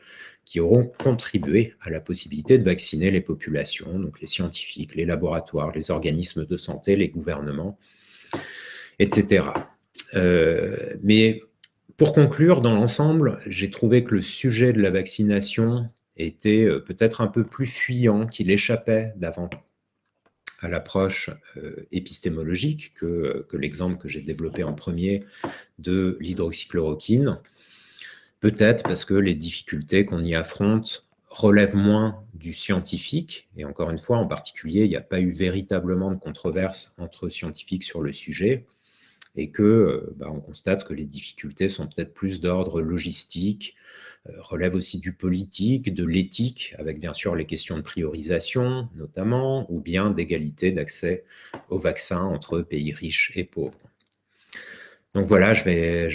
qui auront contribué à la possibilité de vacciner les populations, donc les scientifiques, les laboratoires, les organismes de santé, les gouvernements, etc. Mais pour conclure, dans l'ensemble, j'ai trouvé que le sujet de la vaccination était peut-être un peu plus fuyant, qu'il échappait davantage à l'approche épistémologique que l'exemple que j'ai développé en premier de l'hydroxychloroquine. Peut-être parce que les difficultés qu'on y affronte relèvent moins du scientifique, et encore une fois, en particulier, il n'y a pas eu véritablement de controverse entre scientifiques sur le sujet, et que on constate que les difficultés sont peut-être plus d'ordre logistique, relèvent aussi du politique, de l'éthique, avec bien sûr les questions de priorisation notamment, ou bien d'égalité d'accès aux vaccins entre pays riches et pauvres. Donc voilà, je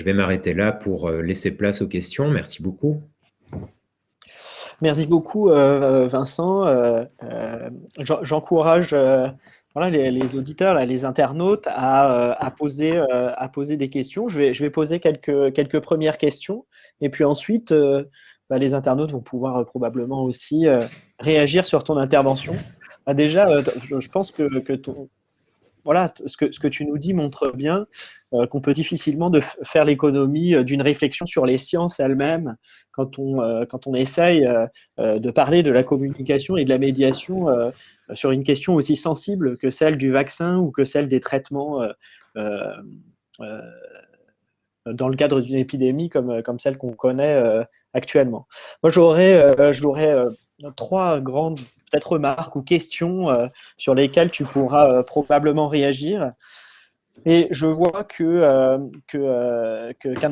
vais m'arrêter là pour laisser place aux questions. Merci beaucoup. Merci beaucoup, Vincent. J'encourage voilà, les auditeurs, là, les internautes à poser des questions. Je vais poser quelques premières questions et puis ensuite, les internautes vont pouvoir probablement aussi réagir sur ton intervention. Déjà, je pense que voilà, ce que tu nous dis montre bien qu'on peut difficilement faire l'économie d'une réflexion sur les sciences elles-mêmes quand on essaye de parler de la communication et de la médiation sur une question aussi sensible que celle du vaccin ou que celle des traitements euh, euh, dans le cadre d'une épidémie comme celle qu'on connaît actuellement. Moi, j'aurais trois grandes peut-être remarques ou questions sur lesquelles tu pourras probablement réagir. Et je vois qu'un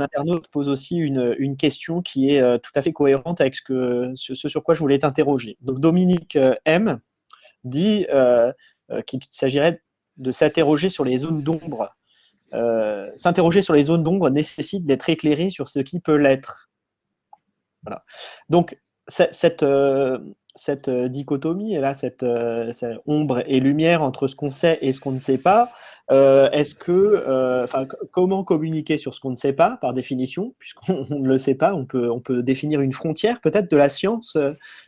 internaute pose aussi une question qui est tout à fait cohérente avec ce sur quoi je voulais t'interroger. Donc Dominique M dit qu'il s'agirait de s'interroger sur les zones d'ombre. S'interroger sur les zones d'ombre nécessite d'être éclairé sur ce qui peut l'être. Voilà. Donc cette dichotomie, et là, cette ombre et lumière entre ce qu'on sait et ce qu'on ne sait pas, comment communiquer sur ce qu'on ne sait pas, par définition, puisqu'on ne le sait pas, on peut définir une frontière peut-être de la science,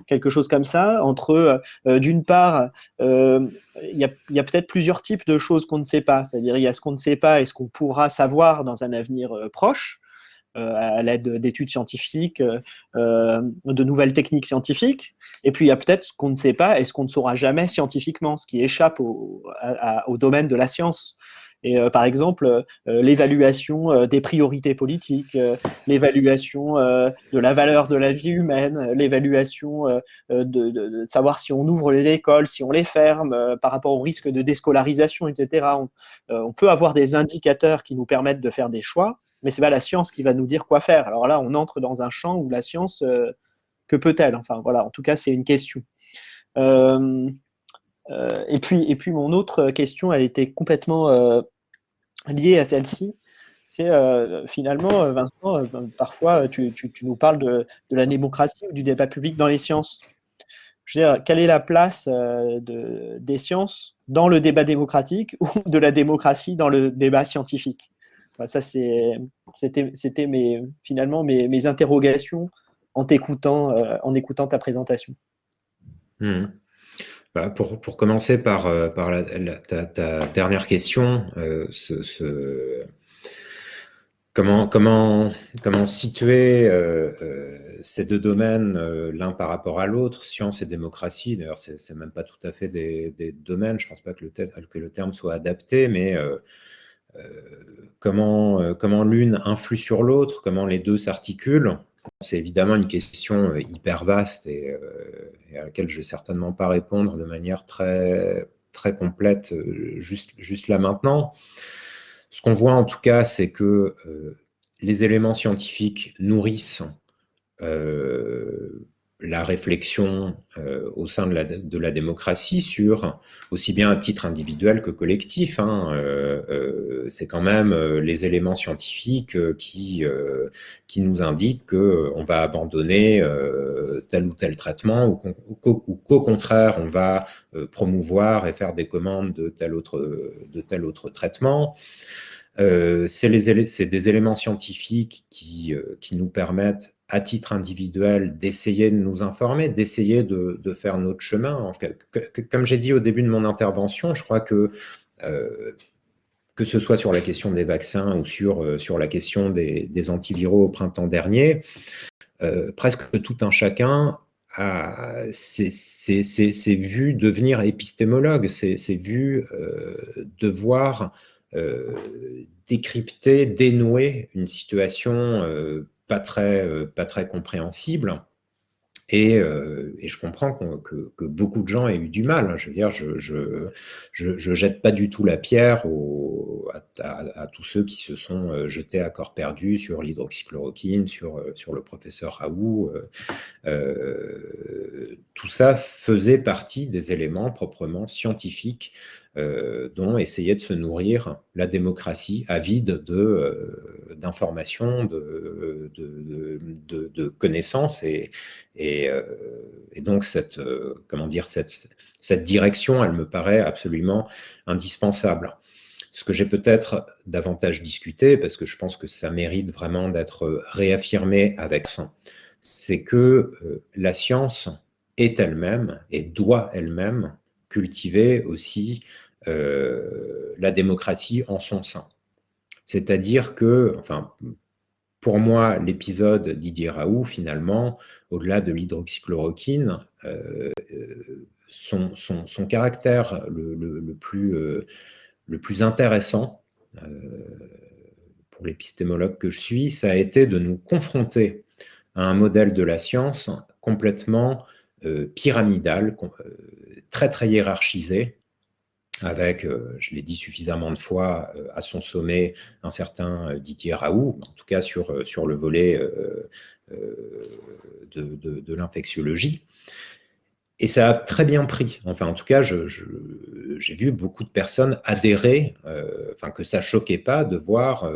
quelque chose comme ça, entre, d'une part, il y a peut-être plusieurs types de choses qu'on ne sait pas, c'est-à-dire il y a ce qu'on ne sait pas et ce qu'on pourra savoir dans un avenir proche, à l'aide d'études scientifiques, de nouvelles techniques scientifiques. Et puis il y a peut-être ce qu'on ne sait pas et ce qu'on ne saura jamais scientifiquement, ce qui échappe au domaine de la science. Et par exemple, l'évaluation des priorités politiques, l'évaluation de la valeur de la vie humaine, l'évaluation de savoir si on ouvre les écoles, si on les ferme, par rapport au risque de déscolarisation, etc. On peut avoir des indicateurs qui nous permettent de faire des choix, mais c'est pas la science qui va nous dire quoi faire. Alors là, on entre dans un champ où la science, que peut-elle? Enfin voilà, en tout cas, c'est une question. Euh, et puis mon autre question, elle était complètement liée à celle-ci. C'est finalement, Vincent, parfois tu nous parles de la démocratie ou du débat public dans les sciences. Je veux dire, quelle est la place des sciences dans le débat démocratique ou de la démocratie dans le débat scientifique? Ça, c'était finalement mes interrogations en écoutant ta présentation. Mmh. Pour commencer par ta dernière question, comment situer ces deux domaines l'un par rapport à l'autre, science et démocratie. D'ailleurs, c'est même pas tout à fait des domaines, je pense pas que le terme soit adapté, mais comment l'une influe sur l'autre, comment les deux s'articulent. C'est évidemment une question hyper vaste et à laquelle je ne vais certainement pas répondre de manière très, très complète juste là maintenant. Ce qu'on voit en tout cas, c'est que les éléments scientifiques nourrissent la réflexion au sein de la démocratie sur, aussi bien à titre individuel que collectif, hein, c'est quand même les éléments scientifiques qui nous indiquent qu'on va abandonner tel ou tel traitement ou qu'au contraire on va promouvoir et faire des commandes de tel autre traitement. C'est des éléments scientifiques qui nous permettent, à titre individuel, d'essayer de nous informer, d'essayer de faire notre chemin. En fait, comme j'ai dit au début de mon intervention, je crois que ce soit sur la question des vaccins ou sur la question des antiviraux au printemps dernier, presque tout un chacun s'est vu devenir épistémologue, s'est vu devoir décrypter, dénouer une situation pas très compréhensible. Et je comprends que beaucoup de gens aient eu du mal, hein. Je veux dire, je jette pas du tout la pierre à tous ceux qui se sont jetés à corps perdu sur l'hydroxychloroquine, sur le professeur Raoult. Tout ça faisait partie des éléments proprement scientifiques dont essayait de se nourrir la démocratie avide d'informations, de connaissances. Et donc, comment dire, cette direction, elle me paraît absolument indispensable. Ce que j'ai peut-être davantage discuté, parce que je pense que ça mérite vraiment d'être réaffirmé avec son, c'est que la science est elle-même et doit elle-même cultiver aussi la démocratie en son sein. C'est-à-dire que, enfin, pour moi, l'épisode Didier Raoult, finalement, au-delà de l'hydroxychloroquine, son caractère le plus intéressant pour l'épistémologue que je suis, ça a été de nous confronter à un modèle de la science complètement pyramidal, très très hiérarchisé, avec, je l'ai dit suffisamment de fois, à son sommet un certain Didier Raoult, en tout cas sur le volet de l'infectiologie. Et ça a très bien pris. Enfin, en tout cas, j'ai vu beaucoup de personnes adhérer, enfin, que ça ne choquait pas de voir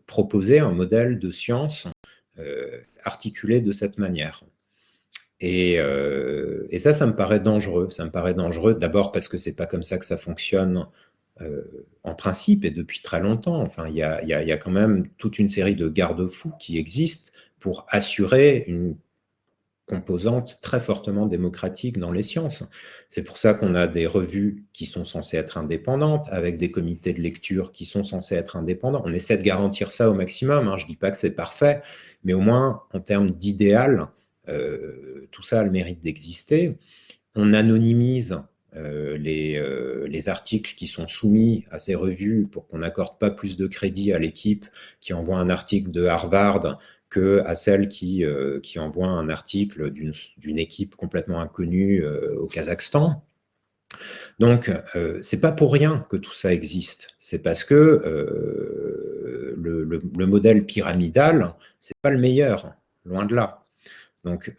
proposer un modèle de science articulé de cette manière. Et ça me paraît dangereux. Ça me paraît dangereux d'abord parce que c'est pas comme ça que ça fonctionne en principe et depuis très longtemps. Enfin, il y a quand même toute une série de garde-fous qui existent pour assurer une composante très fortement démocratique dans les sciences. C'est pour ça qu'on a des revues qui sont censées être indépendantes, avec des comités de lecture qui sont censés être indépendants. On essaie de garantir ça au maximum, hein. Je ne dis pas que c'est parfait, mais au moins, en termes d'idéal, tout ça a le mérite d'exister. On anonymise les articles qui sont soumis à ces revues pour qu'on n'accorde pas plus de crédit à l'équipe qui envoie un article de Harvard qu'à celle qui envoie un article d'une équipe complètement inconnue au Kazakhstan. Donc, c'est pas pour rien que tout ça existe. C'est parce que le modèle pyramidal, c'est pas le meilleur, loin de là. Donc,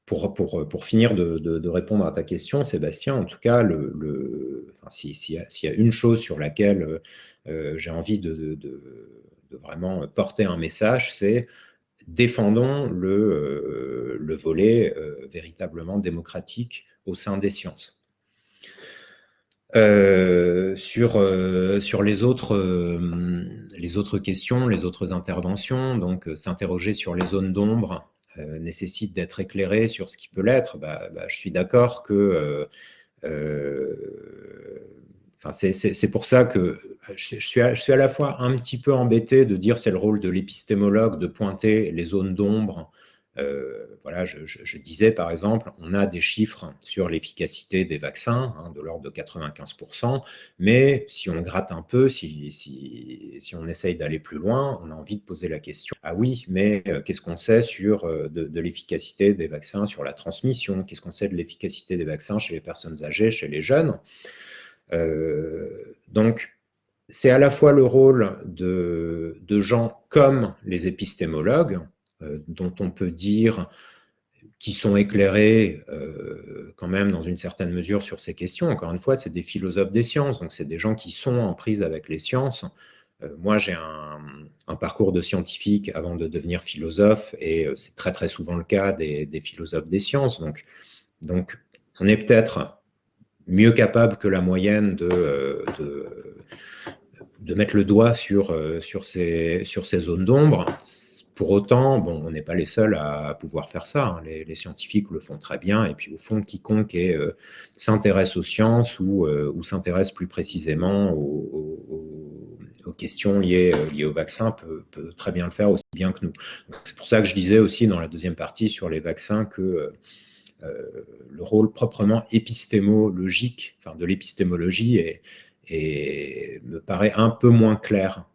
pour finir de répondre à ta question, Sébastien, en tout cas, enfin, s'il y a une chose sur laquelle j'ai envie de vraiment porter un message, c'est défendons le volet véritablement démocratique au sein des sciences. Sur les autres questions, les autres interventions, donc s'interroger sur les zones d'ombre nécessite d'être éclairé sur ce qui peut l'être. Je suis d'accord que enfin, c'est pour ça que je suis à la fois un petit peu embêté de dire c'est le rôle de l'épistémologue de pointer les zones d'ombre. Voilà, je disais par exemple, on a des chiffres sur l'efficacité des vaccins, hein, de l'ordre de 95%, mais si on gratte un peu, si on essaye d'aller plus loin, on a envie de poser la question, ah oui, mais qu'est-ce qu'on sait sur de l'efficacité des vaccins sur la transmission? Qu'est-ce qu'on sait de l'efficacité des vaccins chez les personnes âgées, chez les jeunes? Donc, c'est à la fois le rôle de gens comme les épistémologues, dont on peut dire qu'ils sont éclairés quand même dans une certaine mesure sur ces questions. Encore une fois, c'est des philosophes des sciences, donc c'est des gens qui sont en prise avec les sciences. Moi, j'ai un parcours de scientifique avant de devenir philosophe, et c'est très très souvent le cas des philosophes des sciences. Donc on est peut-être mieux capable que la moyenne de mettre le doigt sur ces zones d'ombre. Pour autant, bon, on n'est pas les seuls à pouvoir faire ça, hein. Les scientifiques le font très bien, et puis au fond, quiconque s'intéresse aux sciences ou s'intéresse plus précisément aux questions liées au vaccin peut très bien le faire aussi bien que nous. C'est pour ça que je disais aussi dans la deuxième partie sur les vaccins que le rôle proprement épistémologique, enfin de l'épistémologie, me paraît un peu moins clair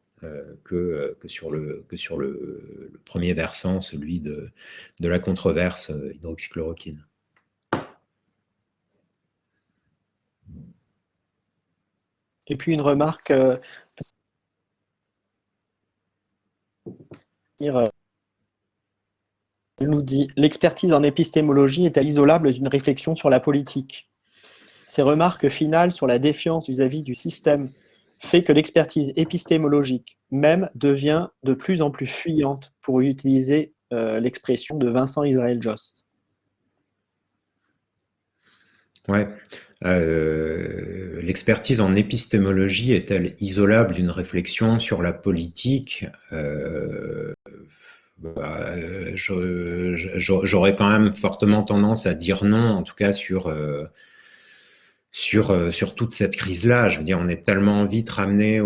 que sur le premier versant, celui de la controverse hydroxychloroquine. Et puis une remarque, elle nous dit « L'expertise en épistémologie est-elle isolable d'une réflexion sur la politique ?» Ces remarques finales sur la défiance vis-à-vis du système fait que l'expertise épistémologique même devient de plus en plus fuyante, pour utiliser l'expression de Vincent Israël Jost. Ouais. L'expertise en épistémologie est-elle isolable d'une réflexion sur la politique? J'aurais quand même fortement tendance à dire non, en tout cas sur toute cette crise-là. Je veux dire, on est tellement vite ramené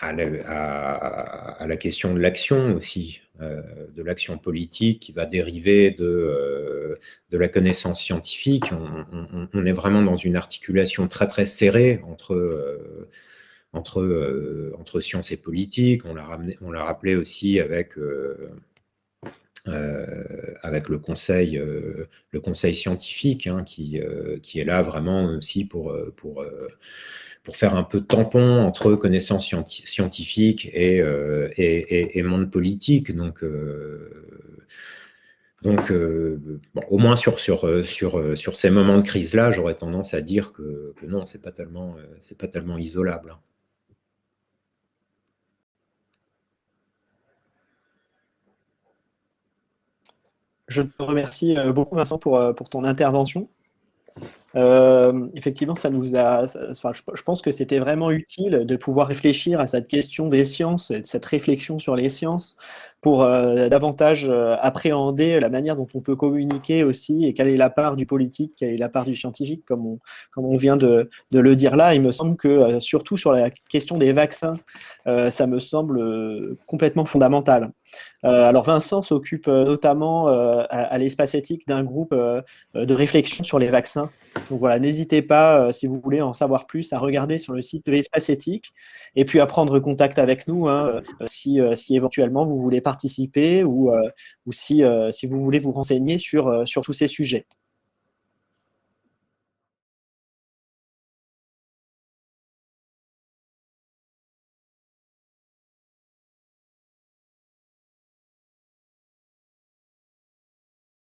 à la question de l'action aussi, de l'action politique qui va dériver de la connaissance scientifique. On est vraiment dans une articulation très très serrée entre science et politique. On l'a rappelé aussi avec le conseil scientifique, hein, qui est là vraiment aussi pour faire un peu de tampon entre connaissances scientifiques et monde politique. Donc, bon, au moins sur ces moments de crise-là, j'aurais tendance à dire que non, c'est pas tellement isolable, hein. Je te remercie beaucoup, Vincent, pour ton intervention. Effectivement, je pense que c'était vraiment utile de pouvoir réfléchir à cette question des sciences, et de cette réflexion sur les sciences, pour davantage appréhender la manière dont on peut communiquer aussi, et quelle est la part du politique, quelle est la part du scientifique, comme on vient de le dire là. Il me semble que, surtout sur la question des vaccins, ça me semble complètement fondamental. Alors Vincent s'occupe notamment à l'espace éthique d'un groupe de réflexion sur les vaccins. Donc voilà, n'hésitez pas, si vous voulez en savoir plus, à regarder sur le site de l'espace éthique et puis à prendre contact avec nous, hein, si éventuellement vous voulez participer ou si vous voulez vous renseigner sur tous ces sujets.